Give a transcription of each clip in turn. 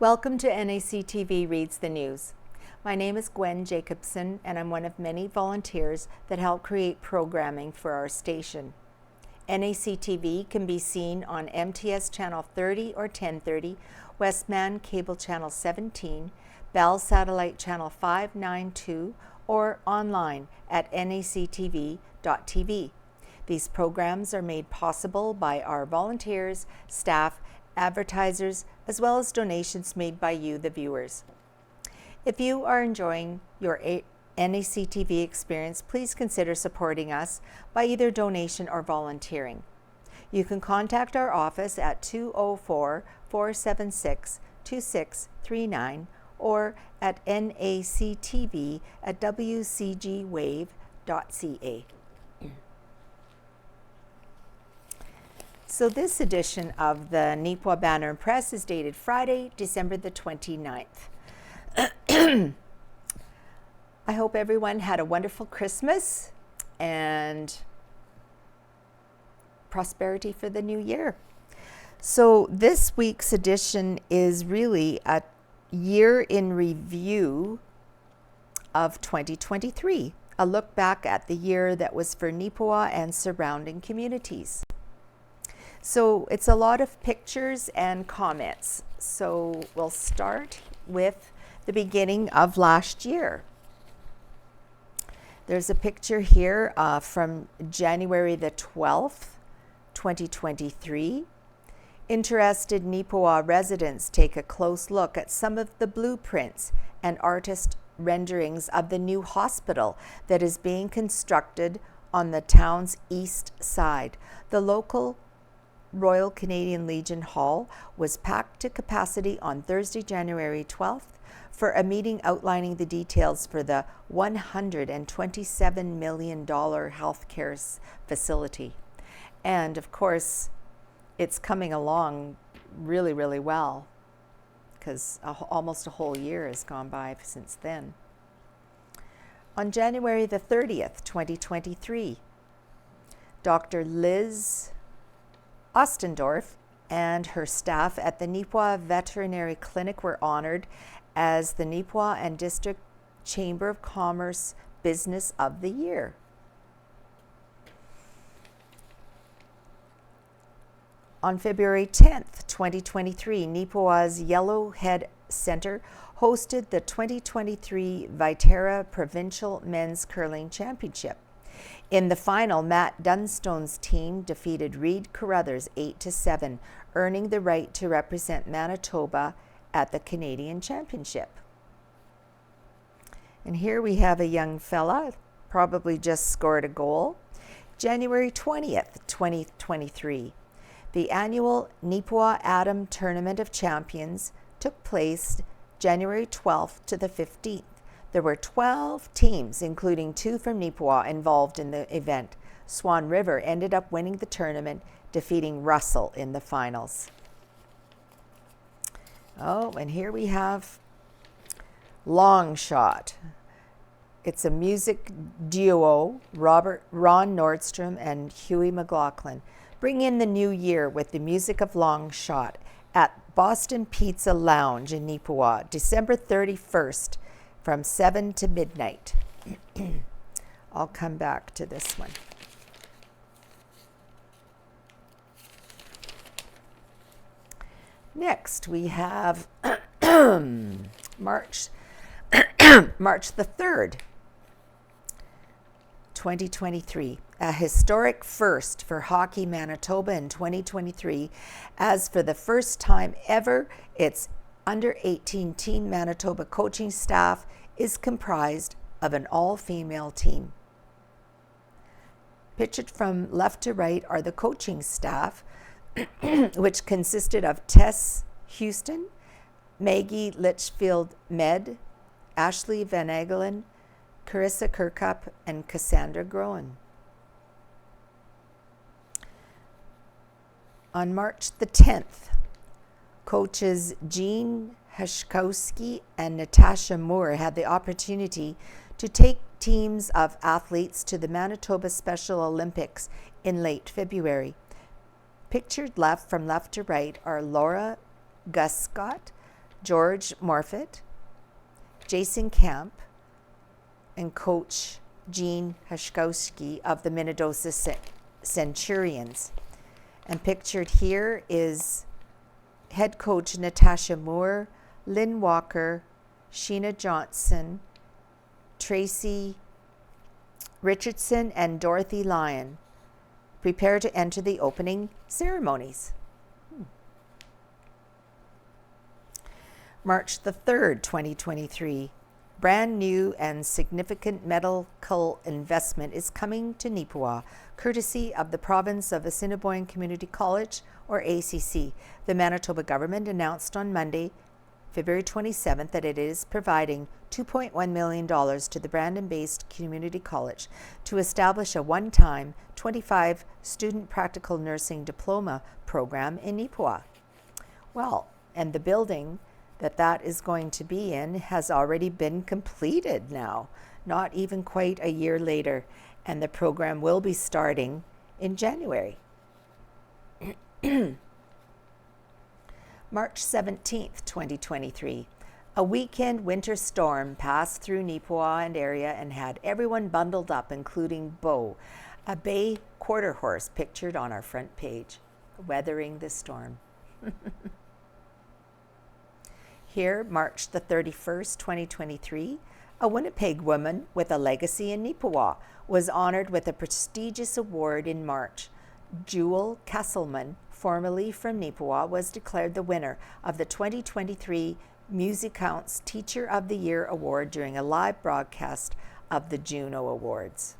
Welcome to NACTV Reads the News. My name is Gwen Jacobsen, and I'm one of many volunteers that help create programming for our station. NACTV can be seen on MTS Channel 30 or 1030, Westman Cable Channel 17, Bell Satellite Channel 592, or online at nactv.tv. These programs are made possible by our volunteers, staff, advertisers, as well as donations made by you, the viewers. If you are enjoying your NACTV experience, please consider supporting us by either donation or volunteering. You can contact our office at 204-476-2639 or at nactv@wcgwave.ca. So this edition of the Neepawa Banner and Press is dated Friday, December the 29th. I hope everyone had a wonderful Christmas and prosperity for the new year. So this week's edition is really a year in review of 2023, a look back at the year that was for Neepawa and surrounding communities. So it's a lot of pictures and comments. So we'll start with the beginning of last year. There's a picture here from January the 12th, 2023. Interested Neepawa residents take a close look at some of the blueprints and artist renderings of the new hospital that is being constructed on the town's east side. The local Royal Canadian Legion Hall was packed to capacity on Thursday, January 12th for a meeting outlining the details for the $127 million healthcare facility. And of course, it's coming along really, really well because almost a whole year has gone by since then. On January the 30th, 2023, Dr. Liz Ostendorf and her staff at the Neepawa Veterinary Clinic were honored as the Neepawa and District Chamber of Commerce Business of the Year. On February 10th, 2023, Neepawa's Yellowhead Center hosted the 2023 Viterra Provincial Men's Curling Championship. In the final, Matt Dunstone's team defeated Reed Carruthers 8-7, earning the right to represent Manitoba at the Canadian Championship. And here we have a young fella, probably just scored a goal. January 20th, 2023, the annual Neepawa Atom Tournament of Champions took place January 12th to the 15th. There were 12 teams, including 2 from Neepawa, involved in the event. Swan River ended up winning the tournament, defeating Russell in the finals. Oh, and here we have Long Shot. It's a music duo, Ron Nordstrom and Huey McLaughlin. Bring in the new year with the music of Long Shot at Boston Pizza Lounge in Neepawa, December 31st. From 7 to midnight. I'll come back to this one. Next, we have March the 3rd, 2023. A historic first for Hockey Manitoba in 2023, as for the first time ever, its under-18 Team Manitoba coaching staff is comprised of an all-female team. Pictured from left to right are the coaching staff, which consisted of Tess Houston, Maggie Litchfield-Med, Ashley Van Agelen, Carissa Kirkup, and Cassandra Groen. On March the 10th, coaches Jean Hashkowski and Natasha Moore had the opportunity to take teams of athletes to the Manitoba Special Olympics in late February. Pictured from left to right are Laura Guscott, George Morfitt, Jason Camp, and coach Gene Hashkowski of the Minnedosa Centurions. And pictured here is head coach Natasha Moore, Lynn Walker, Sheena Johnson, Tracy Richardson, and Dorothy Lyon. Prepare to enter the opening ceremonies. March the 3rd, 2023. Brand new and significant medical investment is coming to Neepawa, courtesy of the province of Assiniboine Community College, or ACC. The Manitoba government announced on Monday, February 27th, that it is providing $2.1 million to the Brandon-based community college to establish a one-time 25-student practical nursing diploma program in Neepawa. Well, and the building that is going to be in has already been completed now, not even quite a year later, and the program will be starting in January. March 17th, 2023. A weekend winter storm passed through Neepawa and area and had everyone bundled up, including Bo, a bay quarter horse pictured on our front page, weathering the storm. Here, March the 31st, 2023, a Winnipeg woman with a legacy in Neepawa was honored with a prestigious award in March. Jewel Kesselman, formerly from Neepawa, was declared the winner of the 2023 Music Counts Teacher of the Year Award during a live broadcast of the Juno Awards.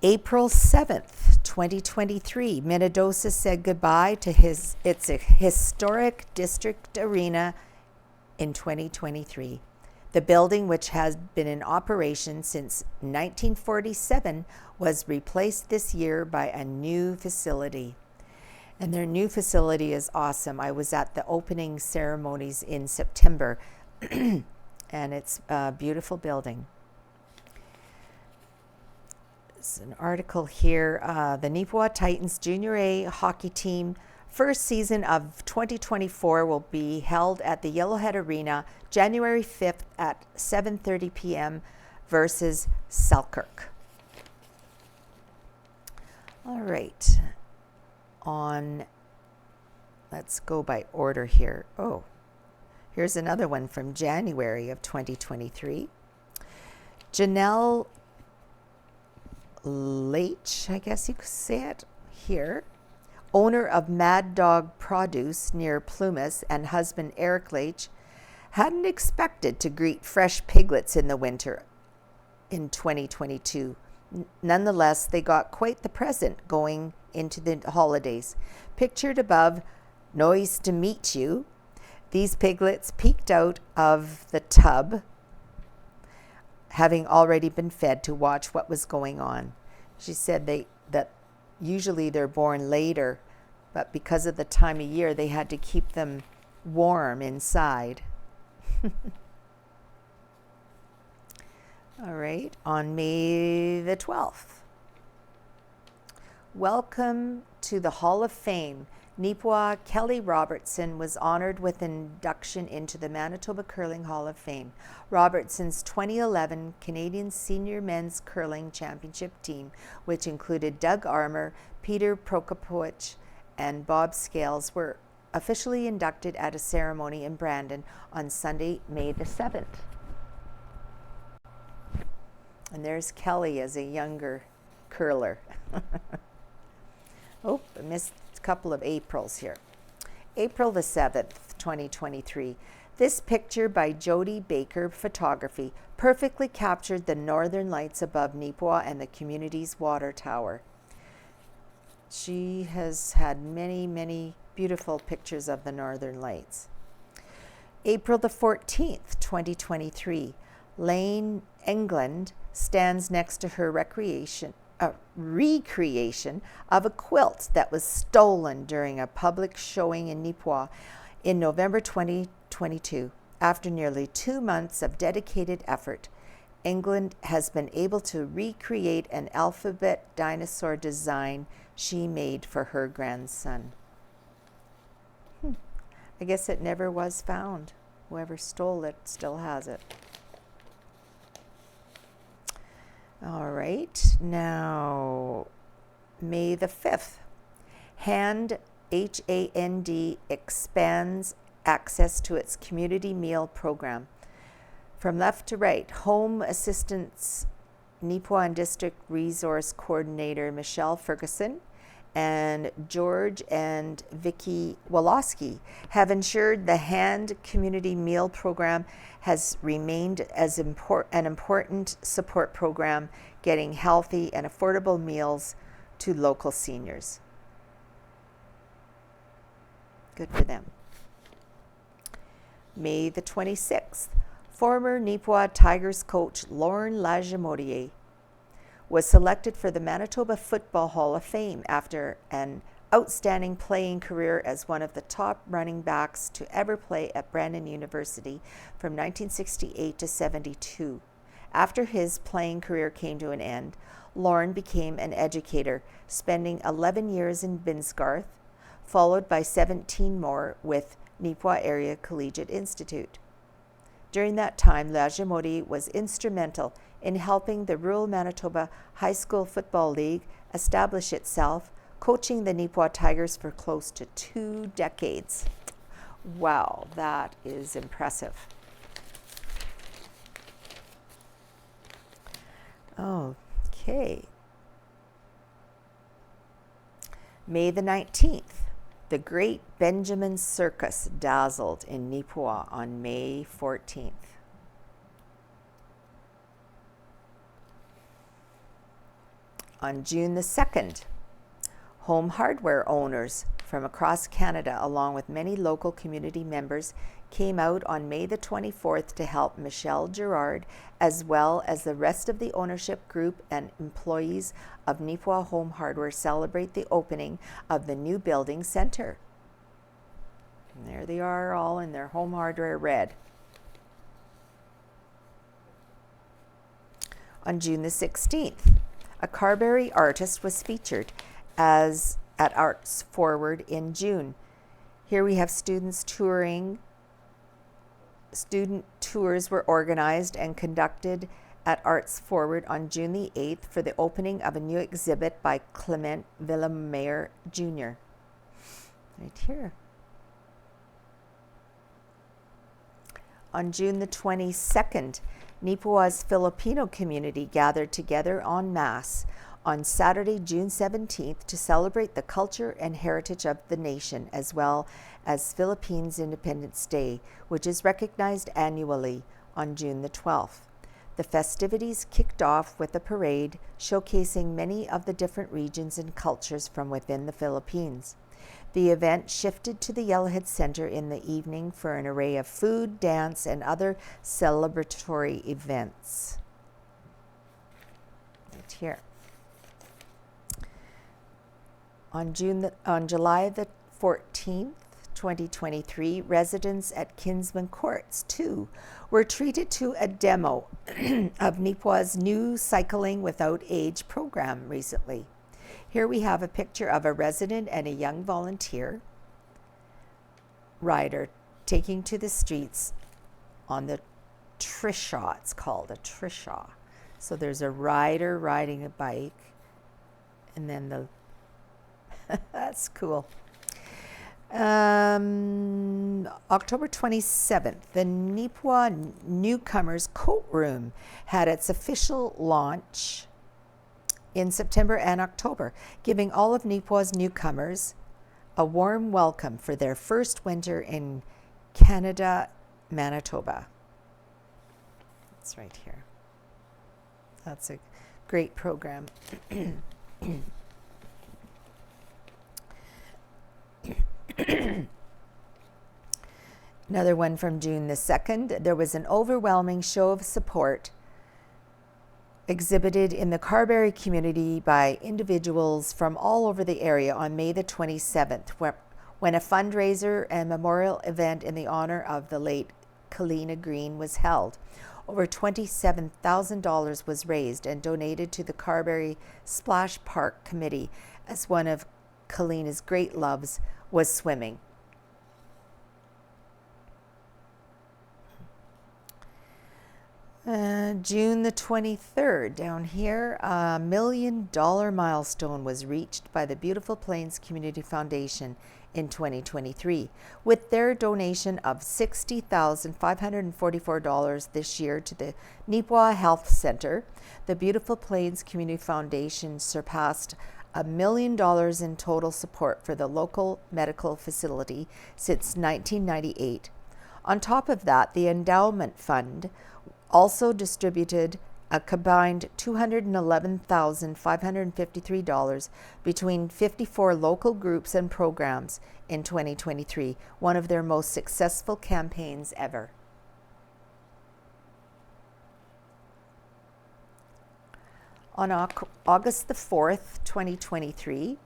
April 7th, 2023, Minnedosa said goodbye to its historic district arena in 2023. The building, which has been in operation since 1947, was replaced this year by a new facility. And their new facility is awesome. I was at the opening ceremonies in September, and it's a beautiful building. There's an article here. The Neepawa Titans Junior A hockey team first season of 2024 will be held at the Yellowhead Arena January 5th at 7:30 p.m. versus Selkirk. All right. Let's go by order here. Oh, here's another one from January of 2023. Janelle Leitch, I guess you could say it here, owner of Mad Dog Produce near Plumas, and husband Eric Leitch, hadn't expected to greet fresh piglets in the winter in 2022. Nonetheless, they got quite the present going into the holidays. Pictured above, "Noise to meet you," these piglets peeked out of the tub, having already been fed, to watch what was going on. She said that usually they're born later, but because of the time of year, they had to keep them warm inside. All right, on May the 12th. Welcome to the Hall of Fame. Neepawa Kelly Robertson was honored with induction into the Manitoba Curling Hall of Fame. Robertson's 2011 Canadian Senior Men's Curling Championship team, which included Doug Armour, Peter Prokopowicz, and Bob Scales, were officially inducted at a ceremony in Brandon on Sunday, May the 7th. And there's Kelly as a younger curler. Oh, I missed a couple of Aprils here. April the 7th, 2023. This picture by Jody Baker Photography perfectly captured the northern lights above Neepawa and the community's water tower. She has had many, many beautiful pictures of the northern lights. April the 14th, 2023. Lane England stands next to her recreation of a quilt that was stolen during a public showing in Neepawa in November 2022. After nearly 2 months of dedicated effort, England has been able to recreate an alphabet dinosaur design she made for her grandson. I guess it never was found. Whoever stole it still has it. All right, now May the 5th. HAND, H-A-N-D, expands access to its community meal program. From left to right, Home Assistance Neepawa and District Resource Coordinator Michelle Ferguson and George and Vicky Woloski have ensured the HAND Community Meal Program has remained as an important support program, getting healthy and affordable meals to local seniors. Good for them. May the 26th, former Neepawa Tigers coach Lauren Lajimodier was selected for the Manitoba Football Hall of Fame after an outstanding playing career as one of the top running backs to ever play at Brandon University from 1968 to 72. After his playing career came to an end, Lauren became an educator, spending 11 years in Binsgarth, followed by 17 more with Neepawa Area Collegiate Institute. During that time, Lajimodi was instrumental in helping the Rural Manitoba High School Football League establish itself, coaching the Neepawa Tigers for close to 2 decades. Wow, that is impressive. Okay. May the 19th. The Great Benjamin Circus dazzled in Neepawa on May 14th. On June the 2nd, home hardware owners from across Canada, along with many local community members, came out on May the 24th to help Michelle Girard, as well as the rest of the ownership group and employees of Neepawa Home Hardware, celebrate the opening of the new building center. And there they are, all in their home hardware red. On June the 16th, a Carberry artist was featured at Arts Forward in June. Here we have students touring. Student tours were organized and conducted at Arts Forward on June the 8th for the opening of a new exhibit by Clement Villemayer Jr. Right here. On June the 22nd, Neepawa's Filipino community gathered together en masse on Saturday, June 17th, to celebrate the culture and heritage of the nation, as well as Philippines Independence Day, which is recognized annually on June the 12th. The festivities kicked off with a parade showcasing many of the different regions and cultures from within the Philippines. The event shifted to the Yellowhead Center in the evening for an array of food, dance, and other celebratory events. Right here. On July the 14th, 2023, residents at Kinsman Courts 2 were treated to a demo of Neepawa's new Cycling Without Age program recently. Here we have a picture of a resident and a young volunteer rider taking to the streets on the Trishaw. It's called a Trishaw. So there's a rider riding a bike, and then the that's cool. October 27th, the Neepawa Newcomers Coat Room had its official launch in September and October, giving all of Neepawa's newcomers a warm welcome for their first winter in Canada, Manitoba. It's right here. That's a great program. Another one from June the 2nd. There was an overwhelming show of support exhibited in the Carberry community by individuals from all over the area on May the 27th, when a fundraiser and memorial event in the honor of the late Kalina Green was held. Over $27,000 was raised and donated to the Carberry Splash Park Committee, as one of Kalina's great loves was swimming. June the 23rd, down here, a $1 million milestone was reached by the Beautiful Plains Community Foundation in 2023, with their donation of $60,544 this year to the Neepawa Health Center. The Beautiful Plains Community Foundation surpassed $1 million in total support for the local medical facility since 1998. On top of that, the endowment fund also distributed a combined $211,553 between 54 local groups and programs in 2023, one of their most successful campaigns ever. On August the 4th, 2023,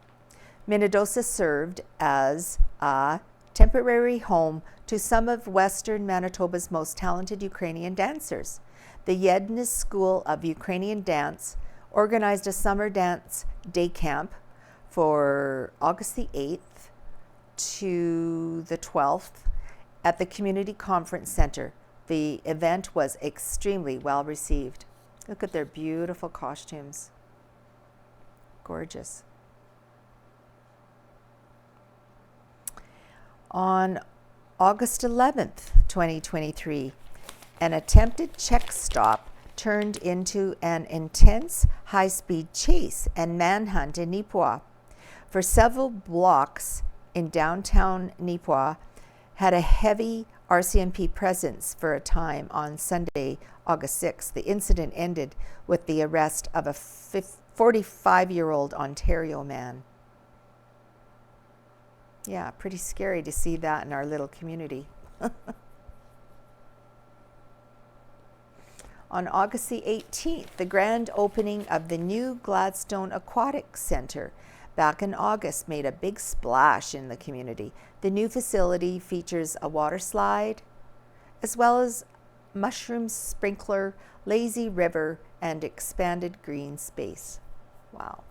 Minnedosa served as a temporary home to some of Western Manitoba's most talented Ukrainian dancers. The Yednes School of Ukrainian Dance organized a summer dance day camp for August the 8th to the 12th at the Community Conference Center. The event was extremely well received. Look at their beautiful costumes. Gorgeous. On August 11th, 2023, an attempted check stop turned into an intense high-speed chase and manhunt in Neepawa. For several blocks in downtown Neepawa had a heavy RCMP presence for a time on Sunday, August 6th. The incident ended with the arrest of a 45-year-old Ontario man. Yeah, pretty scary to see that in our little community. On August the 18th, the grand opening of the new Gladstone Aquatic Center back in August made a big splash in the community. The new facility features a water slide, as well as mushroom sprinkler, lazy river, and expanded green space. Wow.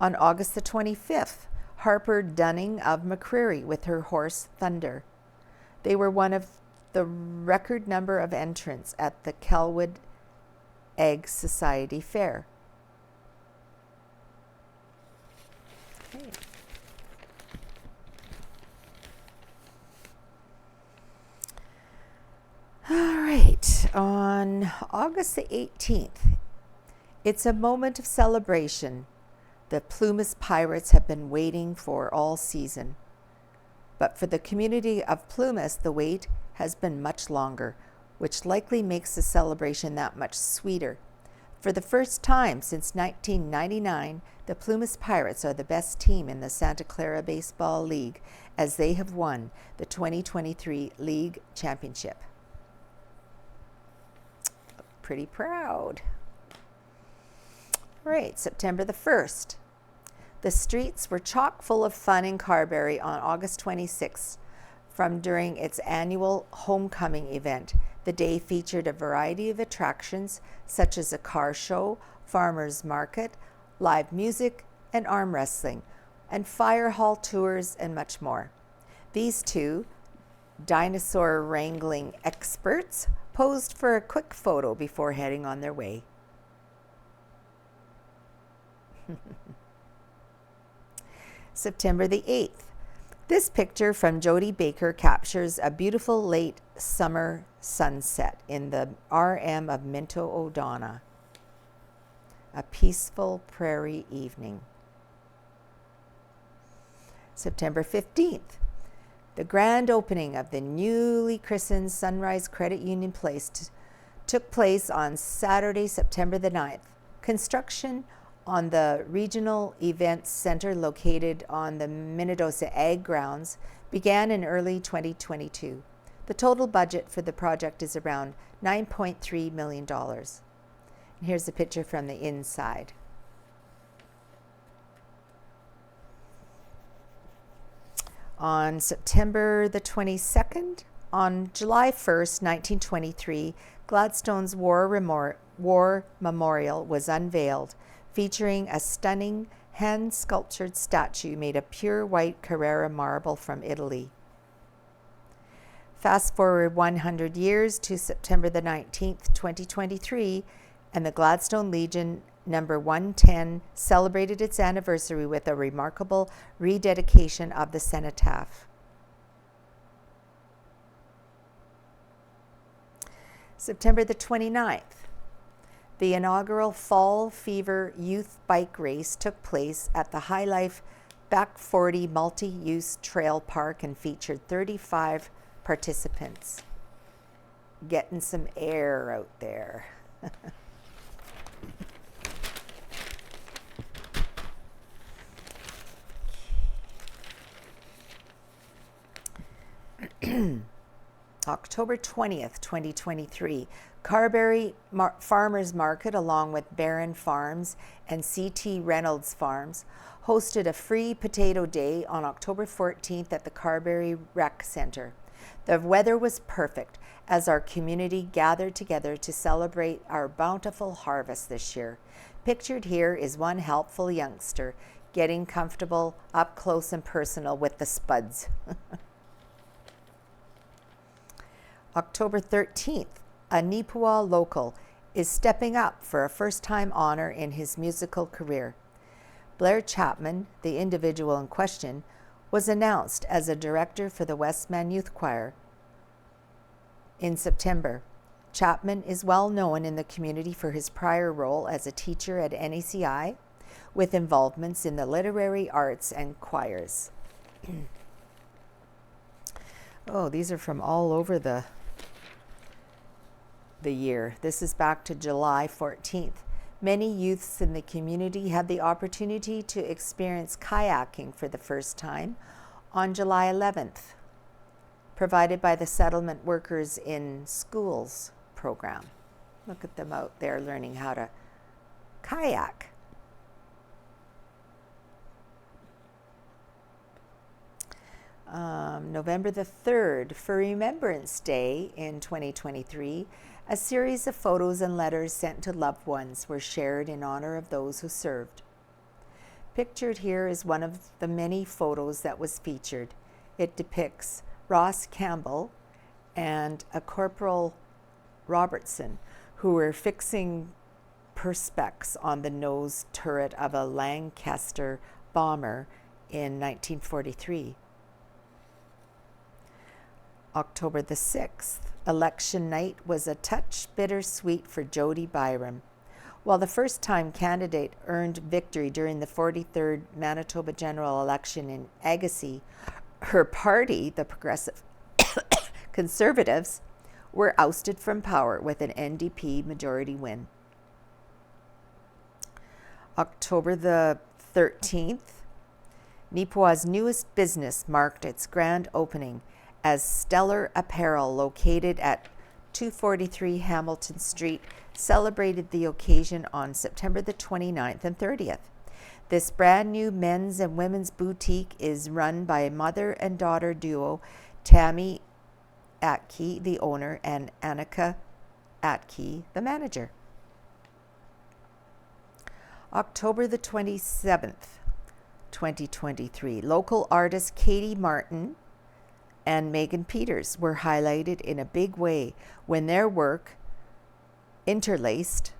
On August the 25th, Harper Dunning of McCreary with her horse Thunder. They were one of the record number of entrants at the Kelwood Egg Society Fair. Okay. All right, on August the 18th, it's a moment of celebration. The Plumas Pirates have been waiting for all season. But for the community of Plumas, the wait has been much longer, which likely makes the celebration that much sweeter. For the first time since 1999, the Plumas Pirates are the best team in the Santa Clara Baseball League, as they have won the 2023 League Championship. Pretty proud. Right, September the 1st. The streets were chock full of fun in Carberry on August 26th from during its annual homecoming event. The day featured a variety of attractions such as a car show, farmers market, live music, and arm wrestling, and fire hall tours and much more. These two dinosaur wrangling experts posed for a quick photo before heading on their way. September the 8th. This picture from Jody Baker captures a beautiful late summer sunset in the RM of Minto O'Donnell. A peaceful prairie evening. September 15th. The grand opening of the newly christened Sunrise Credit Union Place took place on Saturday, September the 9th. Construction on the Regional Events Center located on the Minnedosa Ag Grounds began in early 2022. The total budget for the project is around $9.3 million. And here's a picture from the inside. On September the 22nd, on July 1st, 1923, Gladstone's War Memorial was unveiled, featuring a stunning hand-sculptured statue made of pure white Carrara marble from Italy. Fast forward 100 years to September the 19th, 2023, and the Gladstone Legion number 110 celebrated its anniversary with a remarkable rededication of the cenotaph. September the 29th, the inaugural Fall Fever Youth Bike Race took place at the High Life Back 40 Multi-Use Trail Park and featured 35 participants. Getting some air out there. October 20th, 2023, Carberry Farmers Market, along with Barron Farms and C.T. Reynolds Farms, hosted a free potato day on October 14th at the Carberry Rec Center. The weather was perfect as our community gathered together to celebrate our bountiful harvest this year. Pictured here is one helpful youngster getting comfortable up close and personal with the spuds. October 13th, a Neepawa local is stepping up for a first-time honor in his musical career. Blair Chapman, the individual in question, was announced as a director for the Westman Youth Choir in September. Chapman is well known in the community for his prior role as a teacher at NACI, with involvements in the literary arts and choirs. Oh, these are from all over the year. This is back to July 14th. Many youths in the community had the opportunity to experience kayaking for the first time on July 11th, provided by the Settlement Workers in Schools program. Look at them out there learning how to kayak. November the 3rd, for Remembrance Day in 2023, a series of photos and letters sent to loved ones were shared in honor of those who served. Pictured here is one of the many photos that was featured. It depicts Ross Campbell and a Corporal Robertson, who were fixing perspex on the nose turret of a Lancaster bomber in 1943. October the 6th, election night was a touch bittersweet for Jody Byram. While the first-time candidate earned victory during the 43rd Manitoba general election in Agassiz, her party, the Progressive Conservatives, were ousted from power with an NDP majority win. October the 13th, Neepawa's newest business marked its grand opening as Stellar Apparel, located at 243 Hamilton Street, celebrated the occasion on September the 29th and 30th. This brand new men's and women's boutique is run by a mother and daughter duo, Tammy Atke, the owner, and Annika Atke, the manager. October the 27th, 2023, local artist Katie Martin and Megan Peters were highlighted in a big way when their work, Interlaced,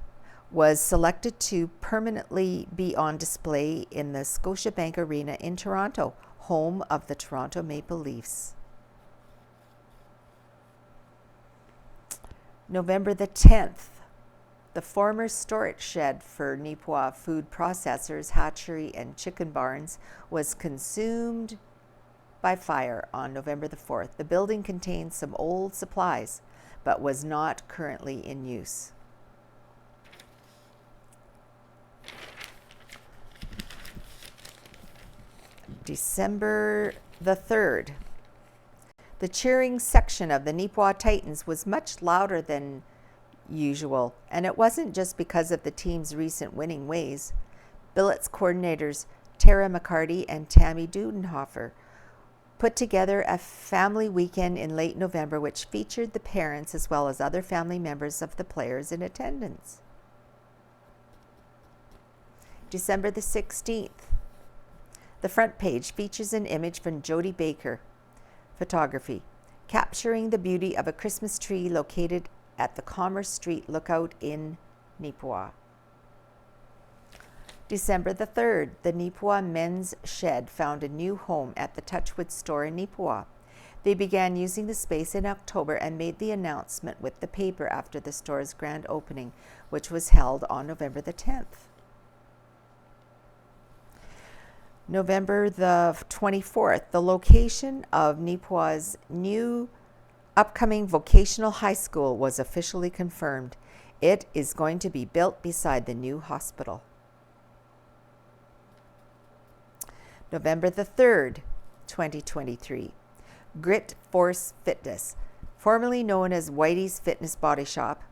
was selected to permanently be on display in the Scotiabank Arena in Toronto, home of the Toronto Maple Leafs. November the 10th, the former storage shed for Neepawa food processors, hatchery, and chicken barns was consumed by fire on November the 4th. The building contains some old supplies, but was not currently in use. December the 3rd. The cheering section of the Neepawa Titans was much louder than usual, and it wasn't just because of the team's recent winning ways. Billets coordinators Tara McCarty and Tammy Dudenhofer put together a family weekend in late November which featured the parents as well as other family members of the players in attendance. December the 16th. The front page features an image from Jody Baker Photography, capturing the beauty of a Christmas tree located at the Commerce Street Lookout in Neepawa. December the 3rd, the Neepawa Men's Shed found a new home at the Touchwood store in Neepawa. They began using the space in October and made the announcement with the paper after the store's grand opening, which was held on November the 10th. November the 24th, the location of Neepawa's new upcoming vocational high school was officially confirmed. It is going to be built beside the new hospital. November the 3rd, 2023. Grit Force Fitness, formerly known as Whitey's Fitness Body Shop,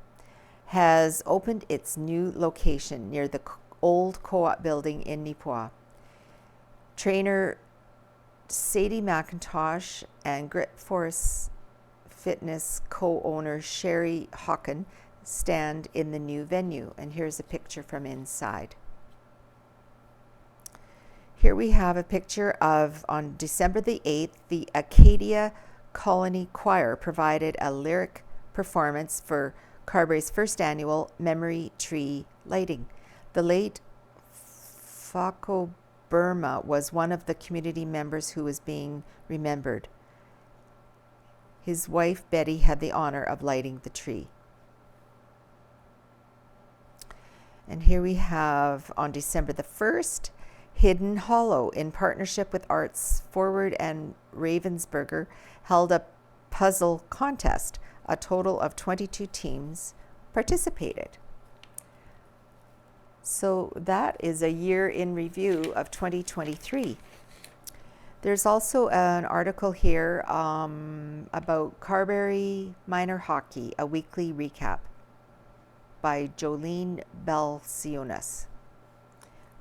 has opened its new location near the old co-op building in Neepawa. Trainer Sadie McIntosh and Grit Force Fitness co-owner Sherry Hawken stand in the new venue. And here's a picture from inside. Here we have a picture of, on December the 8th, the Acadia Colony Choir provided a lyric performance for Carberry's first annual Memory Tree lighting. The late Fako Burma was one of the community members who was being remembered. His wife, Betty, had the honor of lighting the tree. And here we have, on December the 1st, Hidden Hollow, in partnership with Arts Forward and Ravensburger, held a puzzle contest. A total of 22 teams participated. So that is a year in review of 2023. There's also an article here about Carberry Minor Hockey, a weekly recap by Jolene Belsionis.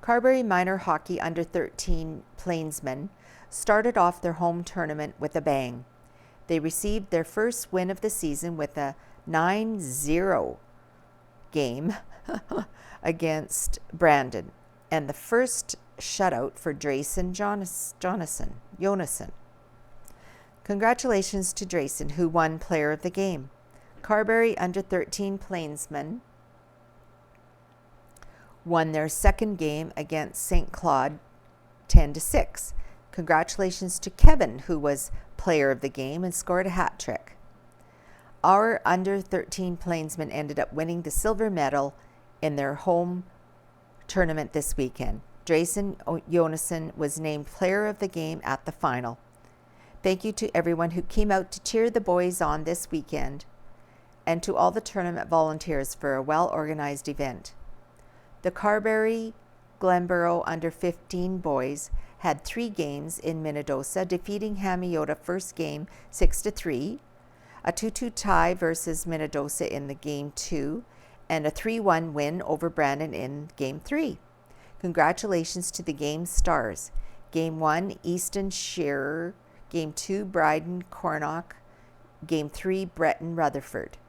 Carberry Minor Hockey under 13 Plainsmen started off their home tournament with a bang. They received their first win of the season with a 9-0 game against Brandon, and the first shutout for Drayson Jonason. Congratulations to Drayson, who won Player of the Game. Carberry under 13 Plainsmen won their second game against St. Claude 10-6. Congratulations to Kevin, who was Player of the Game and scored a hat trick. Our under 13 Plainsmen ended up winning the silver medal in their home tournament this weekend. Drayson Jonason was named Player of the Game at the final. Thank you to everyone who came out to cheer the boys on this weekend, and to all the tournament volunteers for a well-organized event. The Carberry Glenborough under 15 boys had 3 games in Minnedosa, defeating Hamiota first game 6-3, a 2-2 tie versus Minnedosa in the game 2, and a 3-1 win over Brandon in game 3. Congratulations to the game stars. Game 1, Easton Shearer. Game 2, Bryden Cornock. Game 3, Breton Rutherford.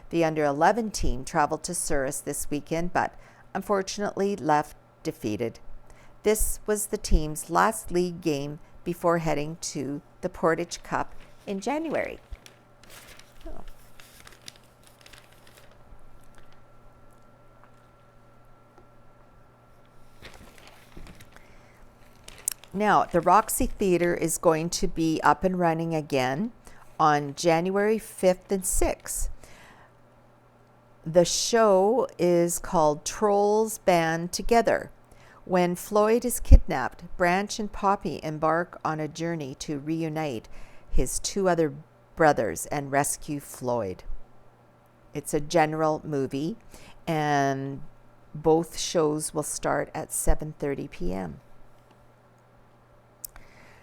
The under 11 team traveled to Souris this weekend, but unfortunately left defeated. This was the team's last league game before heading to the Portage Cup in January. Oh. Now, the Roxy Theatre is going to be up and running again on January 5th and 6th. The show is called Trolls Band Together. When Floyd is kidnapped, Branch and Poppy embark on a journey to reunite his 2 other brothers and rescue Floyd. It's a general movie, and both shows will start at 7:30 p.m.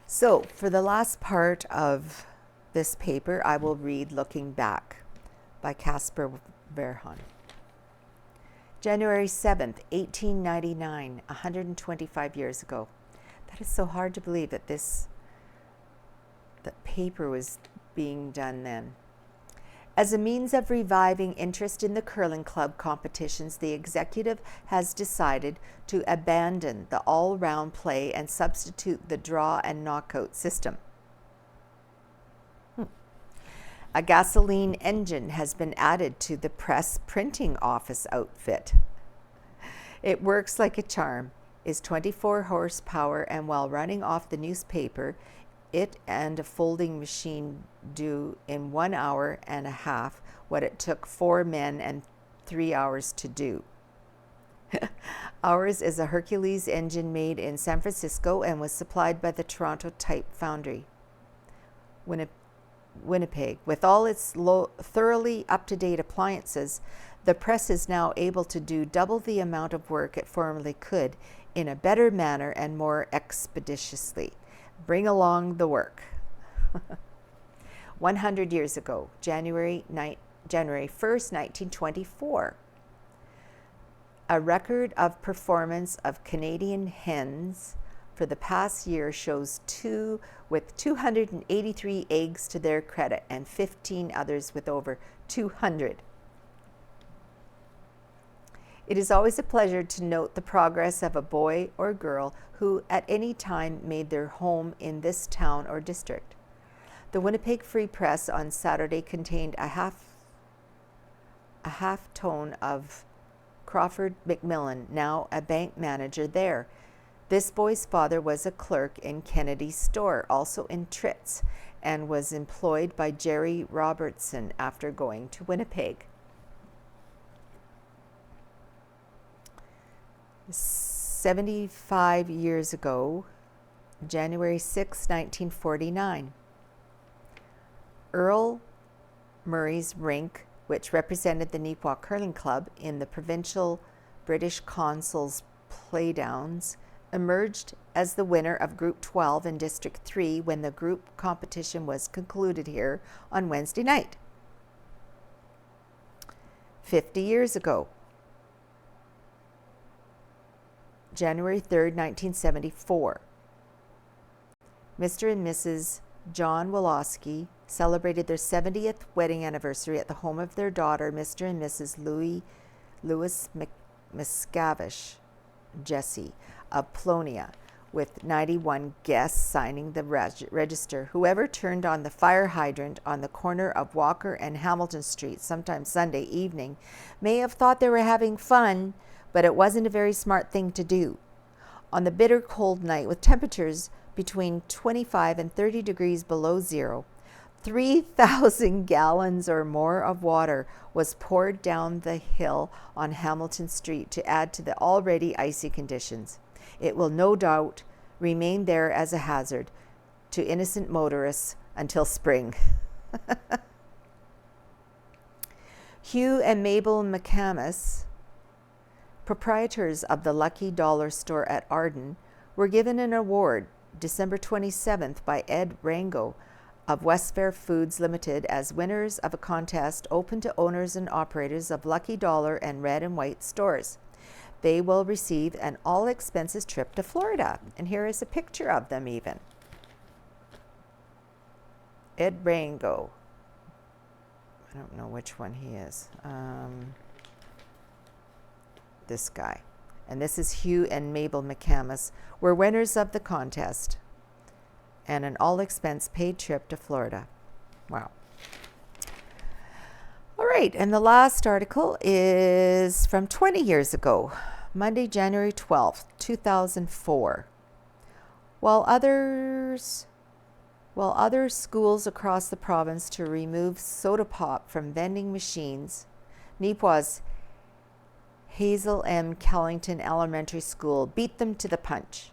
So, for the last part of this paper, I will read Looking Back by Casper Verheyen. January 7th, 1899, 125 years ago. That is so hard to believe that that paper was being done then. As a means of reviving interest in the curling club competitions, the executive has decided to abandon the all-round play and substitute the draw and knockout system. A gasoline engine has been added to the press printing office outfit. It works like a charm, is 24 horsepower, and while running off the newspaper, it and a folding machine do in 1 hour and a half what it took 4 men and 3 hours to do. Ours is a Hercules engine made in San Francisco and was supplied by the Toronto Type Foundry, Winnipeg. With all its thoroughly up-to-date appliances, the press is now able to do double the amount of work it formerly could in a better manner and more expeditiously. Bring along the work. 100 years ago, January 1st, 1924. A record of performance of Canadian hens for the past year shows 2 with 283 eggs to their credit and 15 others with over 200. It is always a pleasure to note the progress of a boy or girl who at any time made their home in this town or district. The Winnipeg Free Press on Saturday contained a half tone of Crawford McMillan, now a bank manager there. This boy's father was a clerk in Kennedy's store, also in Tritz, and was employed by Jerry Robertson after going to Winnipeg. 75 years ago, January 6, 1949, Earl Murray's rink, which represented the Neepawa Curling Club in the provincial British Consul's Playdowns, emerged as the winner of Group 12 in District 3 when the group competition was concluded here on Wednesday night. 50 years ago, January 3rd, 1974, Mr. and Mrs. John Wolosky celebrated their 70th wedding anniversary at the home of their daughter, Mr. and Mrs. Louis Miscavige Jesse of Polonia, with 91 guests signing the register. Whoever turned on the fire hydrant on the corner of Walker and Hamilton Street sometime Sunday evening may have thought they were having fun, but it wasn't a very smart thing to do. On the bitter cold night, with temperatures between 25 and 30 degrees below zero, 3,000 gallons or more of water was poured down the hill on Hamilton Street to add to the already icy conditions. It will no doubt remain there as a hazard to innocent motorists until spring. Hugh and Mabel McCamus, proprietors of the Lucky Dollar store at Arden, were given an award December 27th by Ed Rango of Westfair Foods Limited as winners of a contest open to owners and operators of Lucky Dollar and Red and White stores. They will receive an all-expenses trip to Florida. And here is a picture of them even. Ed Rango. I don't know which one he is. This guy. And this is Hugh and Mabel McCamus, were winners of the contest and an all-expense paid trip to Florida. Wow. All right, and the last article is from 20 years ago, Monday, January 12th, 2004. While other schools across the province to remove soda pop from vending machines, Neepawa's Hazel M. Kellington Elementary School beat them to the punch.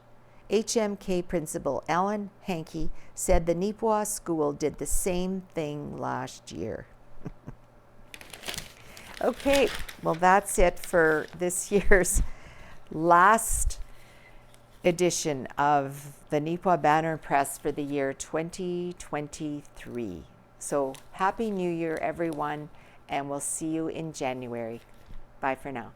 HMK Principal Alan Hankey said the Neepawa school did the same thing last year. Okay, well that's it for this year's last edition of the Neepawa Banner Press for the year 2023. So Happy New Year, everyone, and we'll see you in January. Bye for now.